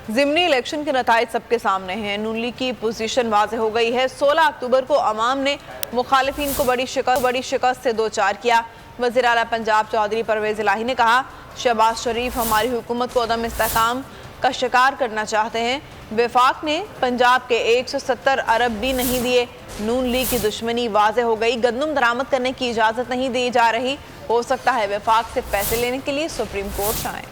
ज़िमनी election के नताइज सबके सामने हैं। नून लीग की पोजीशन वाज़ेह हो गई है। 16 अक्टूबर को अवाम ने मुखालिफिन को बड़ी शिकस्त से दो चार किया। वज़ीर आला पंजाब चौधरी परवेज़ इलाही ने कहा, शहबाज शरीफ हमारी हुकूमत को अदम इस्तेहकाम का शिकार करना चाहते हैं। वफाक ने पंजाब के 170 अरब भी नहीं दिए। नून लीग की दुश्मनी वाज़ेह हो गई। गंदम दरामद करने की इजाज़त नहीं दी जा रही। हो सकता है वफाक से पैसे लेने के लिए सुप्रीम कोर्ट आए।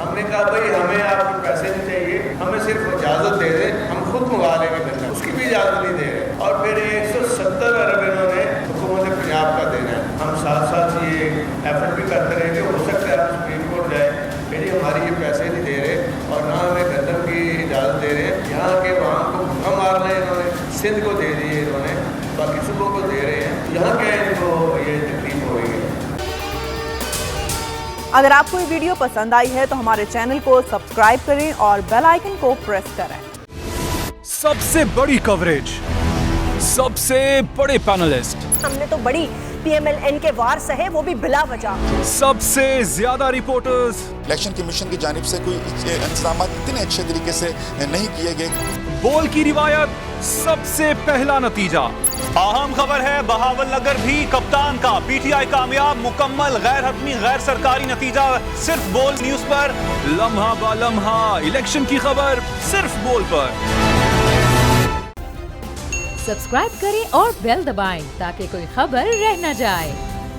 हमने कहा भाई हमें आपको पैसे नहीं चाहिए, हमें सिर्फ इजाज़त दे दें, हम खुद मंगा लेंगे पैसा, उसकी भी इजाज़त नहीं दे रहे। और फिर 170 अरब इन्होंने हुकूमत पंजाब का देना है। हम साथ साथ ये एफर्ट भी करते रहेंगे। हो सकता है आप सुप्रीम कोर्ट जाए, मेरी हमारी ये पैसे नहीं दे रहे और ना हमें गंदम की इजाज़त दे रहे। यहाँ के वहाँ को भूखा मारना है इन्होंने, सिंध को दे दिए इन्होंने, बाकी सूबों को दे रहे हैं। यहाँ क्या इनको ये तकलीफ हो रही है। अगर आपको ये वीडियो पसंद आई है तो हमारे चैनल को सब्सक्राइब करें और बेल आइकन को प्रेस करें। सबसे बड़ी कवरेज, सबसे बड़े पैनलिस्ट, हमने तो बड़ी PMLN के वार सहे, वो भी बिला वजह। सबसे ज्यादा रिपोर्टर्स। इलेक्शन कमीशन की जानिब से कोई इंतजाम इतने अच्छे तरीके से नहीं किए गए। बोल की रिवायत, सबसे पहला नतीजा। अहम खबर है बहावल नगर भी कप्तान का, PTI कामयाब, मुकम्मल गैर हतमी गैर सरकारी नतीजा सिर्फ बोल न्यूज पर। लम्हा बा लम्हा इलेक्शन की खबर सिर्फ बोल पर। सब्सक्राइब करें और बेल दबाएं ताकि कोई खबर रह न जाए।